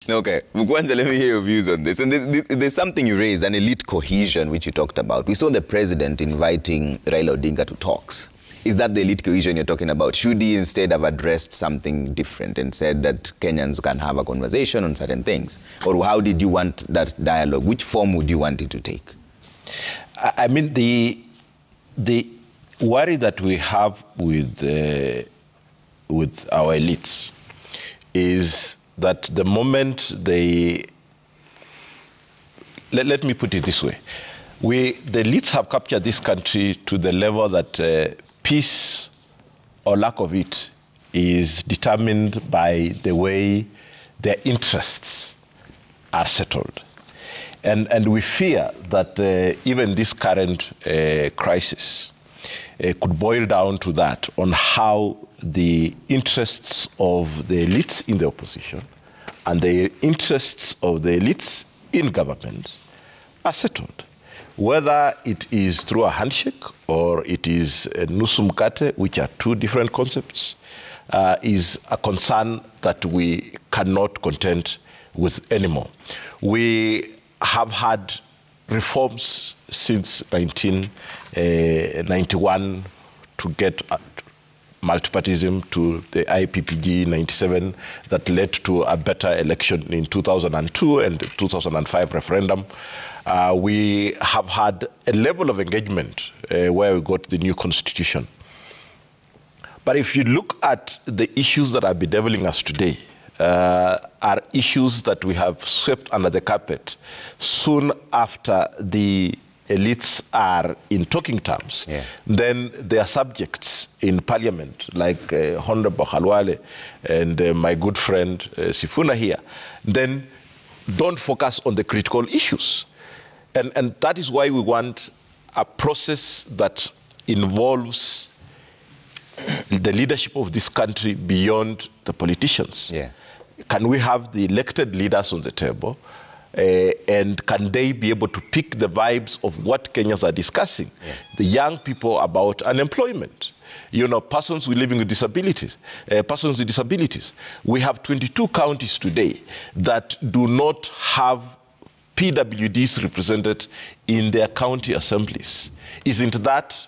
Okay, Mukwanja, let me hear your views on this. And there's something you raised, an elite cohesion, which you talked about. We saw the president inviting Raila Odinga to talks. Is that the elite cohesion you're talking about? Should he instead have addressed something different and said that Kenyans can have a conversation on certain things? Or how did you want that dialogue? Which form would you want it to take? I mean, the worry that we have with our elites is that the moment they... Let me put it this way. The elites have captured this country to the level that peace or lack of it is determined by the way their interests are settled. And we fear that even this current crisis could boil down to that, on how the interests of the elites in the opposition and the interests of the elites in government are settled. Whether it is through a handshake or it is a nusu mkate, which are two different concepts, is a concern that we cannot contend with anymore. We have had reforms since 1991 to get multipartyism, to the IPPG 97 that led to a better election in 2002 and 2005 referendum. We have had a level of engagement where we got the new constitution. But if you look at the issues that are bedeviling us today, are issues that we have swept under the carpet soon after the elites are in talking terms. Yeah. Then there are subjects in parliament, like Honorable Halwale and my good friend Sifuna here, then don't focus on the critical issues. And that is why we want a process that involves the leadership of this country beyond the politicians. Yeah. Can we have the elected leaders on the table? And can they be able to pick the vibes of what Kenyans are discussing? Yeah. The young people about unemployment, persons living with disabilities, We have 22 counties today that do not have PWDs represented in their county assemblies. Isn't that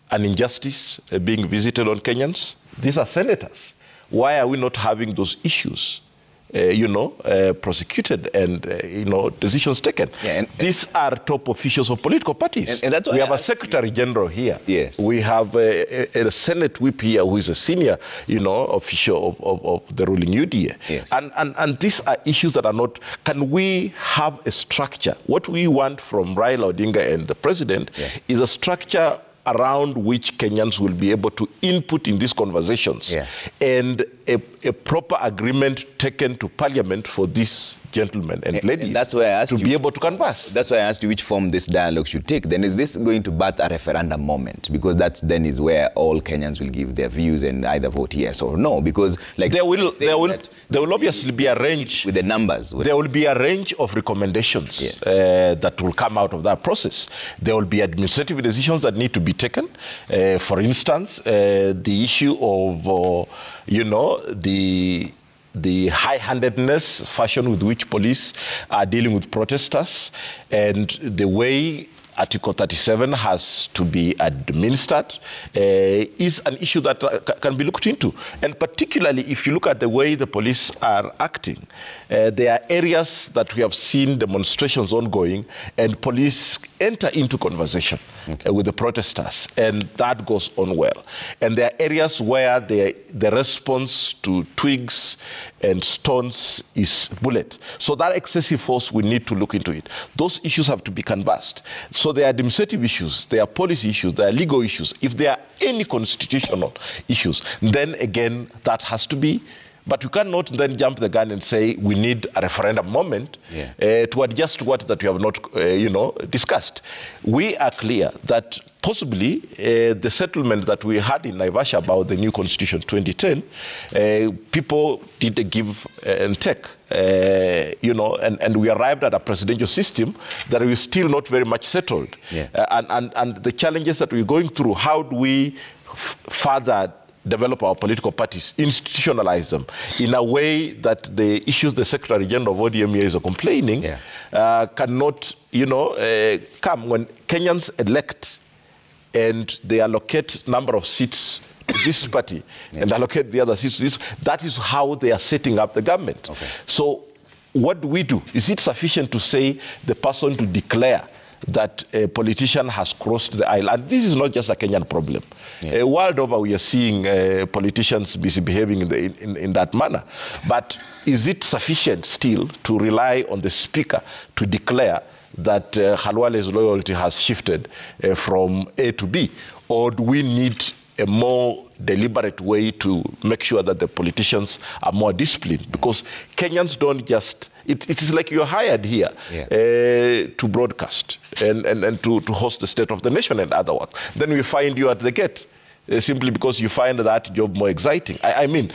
an injustice being visited on Kenyans? These are senators. Why are we not having those issues, prosecuted and, decisions taken? Yeah, these are top officials of political parties. And that's why we have a secretary general here. Yes. We have a Senate whip here who is a senior, official of the ruling UDA. Yes. And these are issues that are not... Can we have a structure? What we want from Raila Odinga and the president is a structure around which Kenyans will be able to input in these conversations, and a proper agreement taken to parliament for these gentlemen and ladies, and that's why I asked to be able to converse. That's why I asked you which form this dialogue should take. Then is this going to birth a referendum moment? Because that's then is where all Kenyans will give their views and either vote yes or no. Because like there will obviously be a range with the numbers. There will be a range of recommendations that will come out of that process. There will be administrative decisions that need to be taken. For instance, the issue of the high-handedness fashion with which police are dealing with protesters, and the way Article 37 has to be administered is an issue that can be looked into. And particularly if you look at the way the police are acting, there are areas that we have seen demonstrations ongoing and police enter into conversation with the protesters, and that goes on well. And there are areas where the response to twigs and stones is bullet. So that excessive force, we need to look into it. Those issues have to be canvassed. So there are administrative issues, there are policy issues, there are legal issues. If there are any constitutional issues, then again, that has to be. But you cannot then jump the gun and say we need a referendum moment to adjust what that we have not, discussed. We are clear that possibly the settlement that we had in Naivasha about the new constitution 2010, people did a give and take, and we arrived at a presidential system that is still not very much settled. Yeah. And the challenges that we're going through, how do we further develop our political parties, institutionalize them in a way that the issues the Secretary General of ODM is complaining cannot, come when Kenyans elect and they allocate number of seats to this party and allocate the other seats to this. That is how they are setting up the government. Okay. So what do we do? Is it sufficient to say the person to declare that a politician has crossed the aisle? And this is not just a Kenyan problem. World over, we are seeing politicians misbehaving in that manner. But is it sufficient still to rely on the speaker to declare that Khalwale's loyalty has shifted from A to B? Or do we need a more deliberate way to make sure that the politicians are more disciplined? Because Kenyans don't just, it is like you're hired here to broadcast and to host the State of the Nation and other work. Then we find you at the gate simply because you find that job more exciting. I mean,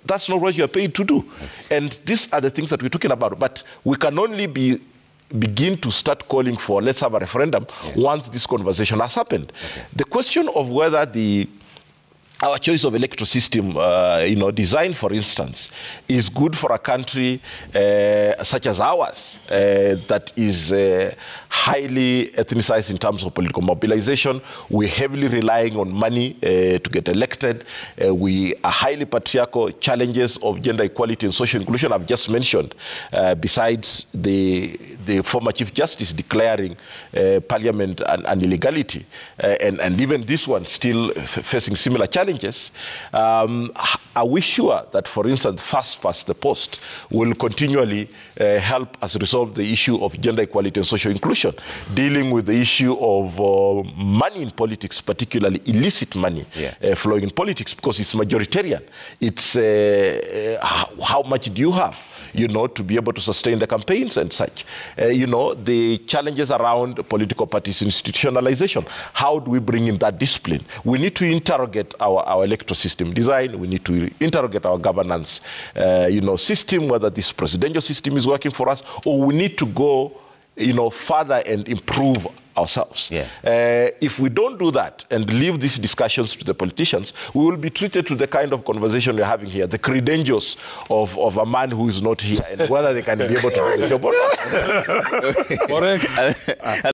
that's not what you're paid to do. Okay. And these are the things that we're talking about. But we can only begin to start calling for, let's have a referendum once this conversation has happened. Okay. The question of whether our choice of electoral system, design, for instance, is good for a country such as ours that is highly ethnicized in terms of political mobilization. We're heavily relying on money to get elected. We are highly patriarchal. Challenges of gender equality and social inclusion I've just mentioned, besides the former Chief Justice declaring Parliament an illegality, and even this one still facing similar challenges. Are we sure that, for instance, First Past the Post will continually help us resolve the issue of gender equality and social inclusion, dealing with the issue of money in politics, particularly illicit money flowing in politics, because it's majoritarian. It's how much do you have, to be able to sustain the campaigns and such. The challenges around political parties institutionalization. How do we bring in that discipline? We need to interrogate our electoral system design. We need to interrogate our governance, system, whether this presidential system is working for us, or we need to go, further and improve ourselves. If we don't do that and leave these discussions to the politicians, we will be treated to the kind of conversation we're having here, the credentials of a man who is not here, and whether they can be able to do the job or not. Correct.